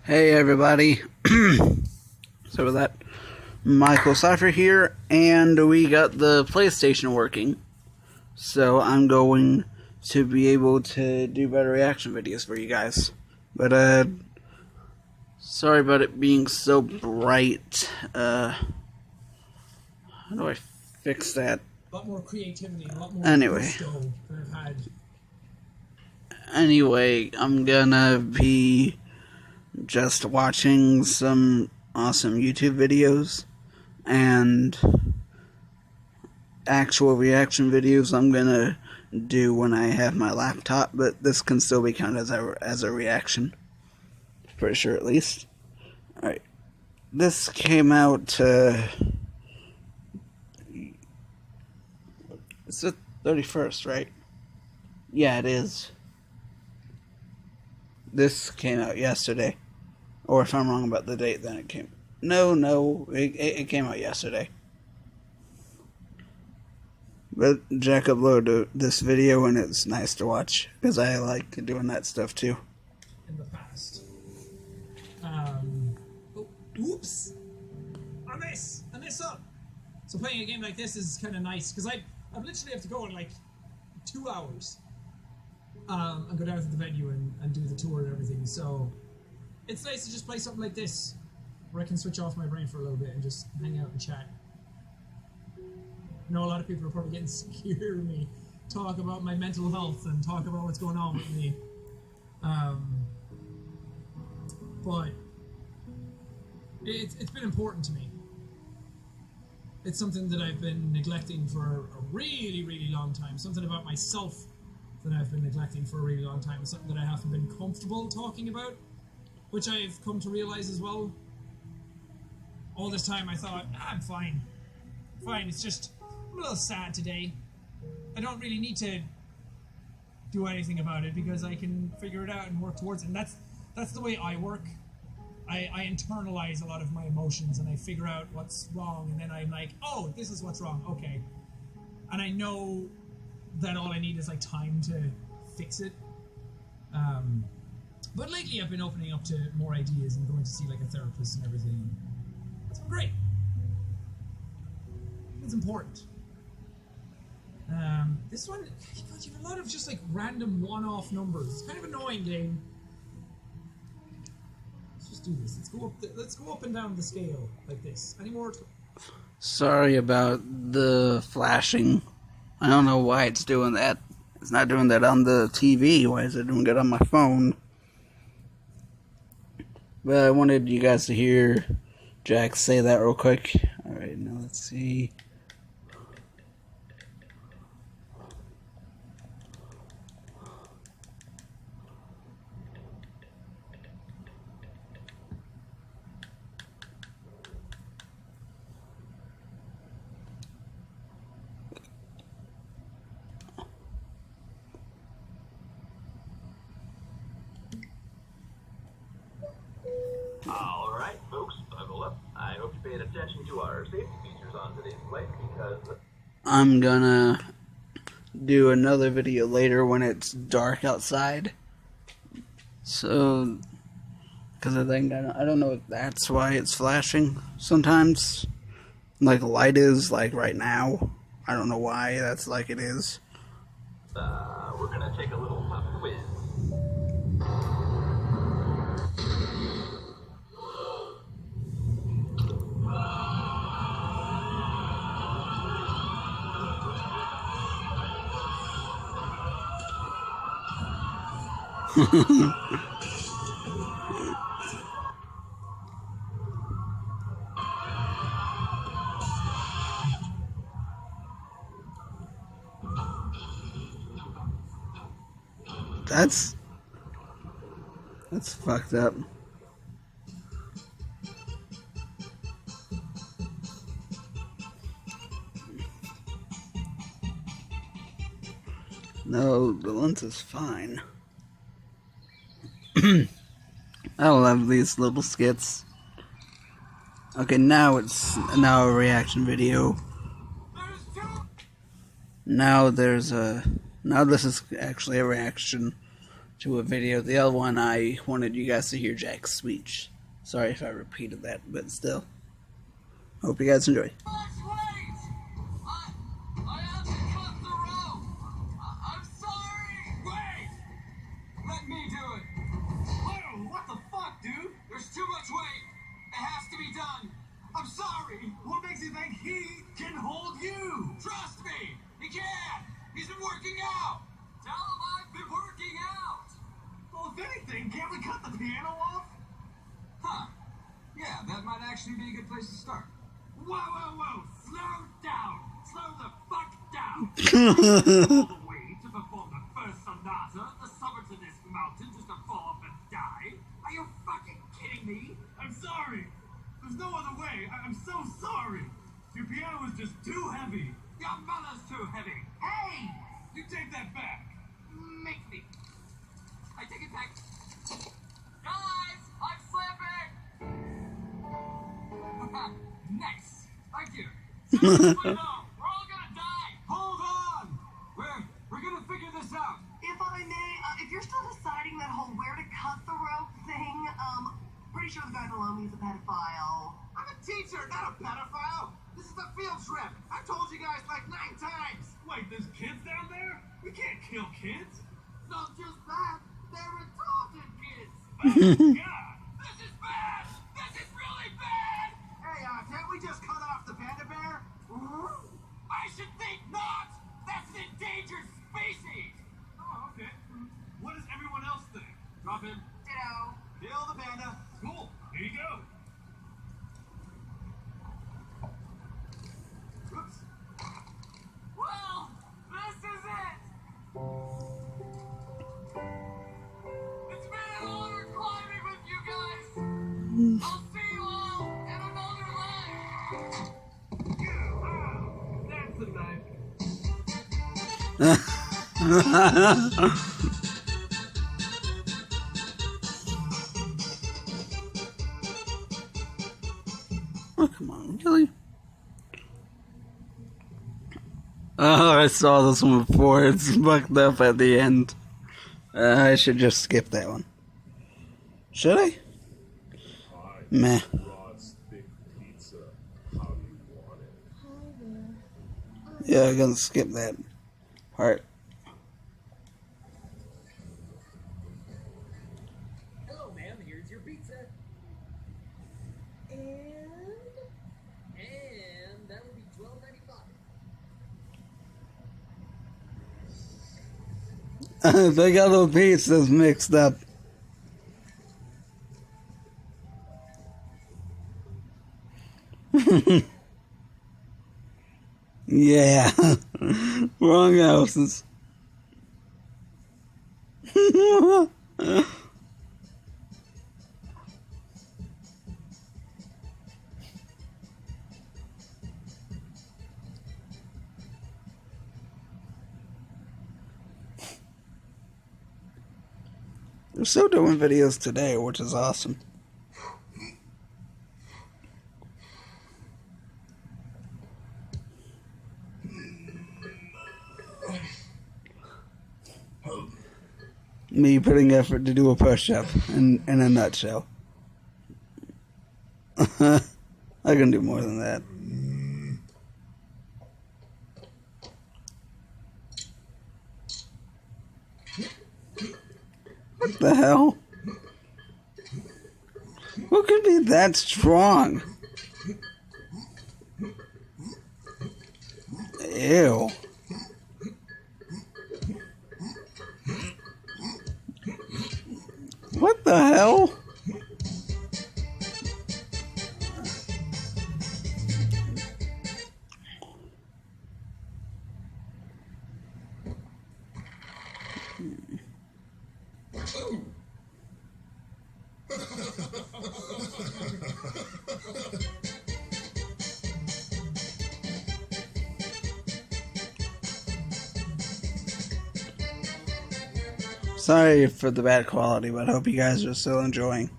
Hey everybody, so with that, Michael Cypher here, and we got the PlayStation working, so I'm going to be able to do better reaction videos for you guys, but sorry about it being so bright. How do I fix that? A lot more creativity, a lot more gusto than I've had. Anyway, I'm gonna be just watching some awesome YouTube videos and actual reaction videos I'm gonna do when I have my laptop, but this can still be counted as a reaction. Pretty sure, at least. Alright. This came out, it's the 31st, right? Yeah, it is. This came out yesterday. Or if I'm wrong about the date, then it came... No, it came out yesterday. But Jack uploaded this video and it's nice to watch, because I like doing that stuff too. In the past. Oops! I mess up! So playing a game like this is kind of nice, because I literally have to go in like 2 hours. And go down to the venue and do the tour and everything, so... It's nice to just play something like this, where I can switch off my brain for a little bit and just hang out and chat. I know a lot of people are probably getting scared of me, talk about my mental health and talk about what's going on with me. But it's been important to me. It's something that I've been neglecting for a really, really long time. Something about myself that I've been neglecting for a really long time. It's something that I haven't been comfortable talking about, which I've come to realize as well. All this time I thought, I'm fine. Fine, it's just, I'm a little sad today. I don't really need to do anything about it because I can figure it out and work towards it. And that's the way I work. I internalize a lot of my emotions and I figure out what's wrong, and then I'm like, oh, this is what's wrong, okay. And I know that all I need is like time to fix it. But lately I've been opening up to more ideas and going to see like a therapist and everything. It's been great. It's important. This one, God, you have a lot of just like random one-off numbers. It's kind of annoying, game. Let's just do this. Let's go up and down the scale like this. Any more? Sorry about the flashing. I don't know why it's doing that. It's not doing that on the TV. Why is it doing it on my phone? But I wanted you guys to hear Jack say that real quick. Alright, now let's see. Alright, folks, buckle up. I hope you paid attention to our safety features on today's flight, because... I'm gonna do another video later when it's dark outside. So, because I think, I don't know if that's why it's flashing sometimes. Like light is, like right now. I don't know why that's like it is. We're gonna take a little pop quiz. That's fucked up. No, the lens is fine. I love these little skits. Okay, now it's a reaction video. Now this is actually a reaction to a video. The other one, I wanted you guys to hear Jack's speech. Sorry if I repeated that, but still. Hope you guys enjoy. I'm sorry. What makes you think he can hold you? Trust me, he can. He's been working out. Tell him I've been working out. Well, if anything, can't we cut the piano off? Huh. Yeah, that might actually be a good place to start. Whoa. Slow down. Slow the fuck down. All the way to perform the first sonata, the summit of this mountain just to fall off and die? Are you fucking kidding me? I'm sorry. There's no other way. I'm so sorry. Your piano is just too heavy. Your mother's too heavy. Hey! You take that back. Make me. I take it back. Guys, I'm slipping! Nice. Thank you. We're all gonna die. Hold on. We're gonna figure this out. If I may, if you're still deciding that whole where to cut the rope thing, pretty sure the guy below me is a pedophile. I'm a teacher, not a pedophile. This is a field trip. I've told you guys like 9 times. Wait, there's kids down there? We can't kill kids. Not just that. They're retarded kids. Oh, God. This is bad. This is really bad. Hey, can't we just cut off the panda bear? I should think not. That's an endangered species. Oh, okay. What does everyone else think? Drop in. Ditto. Kill the panda. Cool. Here you go. Oops. Well, this is it. It's been an honor climbing with you guys. I'll see you all in another life. That's a knife. Oh, come on, really? Oh, I saw this one before. It's fucked up at the end. I should just skip that one. Should I? Meh. Yeah, I'm gonna skip that part. Hello, ma'am. Here's your pizza. And that would be $12.95. They got the pizzas mixed up. Yeah. Wrong houses. They're still doing videos today, which is awesome. Me putting effort to do a push-up in a nutshell. I can do more than that. What the hell? Who could be that strong? Ew. What the hell? Sorry for the bad quality, but I hope you guys are still enjoying.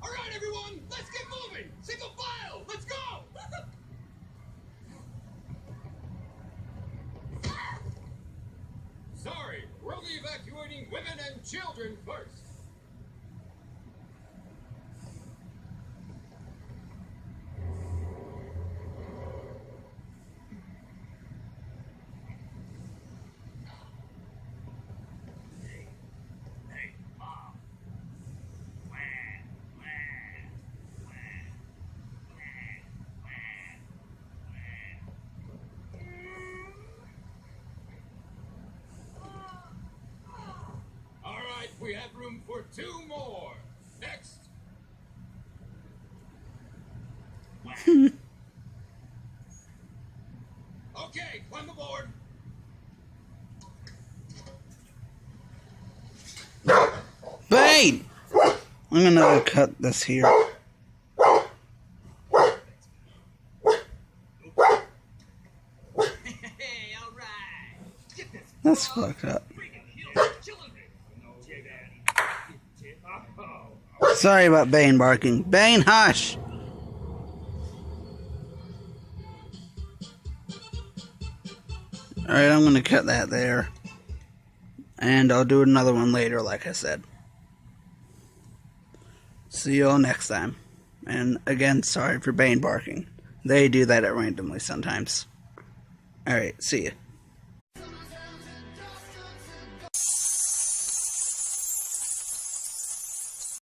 All right, everyone, let's get moving. Single file, let's go. turn first. Hey, Mom. Wah, wah, wah, All right, we have room for 2 more. Next. Okay, climb aboard. Bane! I'm gonna cut this here. Hey, all right. Get this. That's fucked up. Killing me. No, Daddy. Sorry about Bane barking. Bane, hush! Alright, I'm gonna cut that there. And I'll do another one later, like I said. See you all next time. And again, sorry for Bane barking. They do that randomly sometimes. Alright, see ya.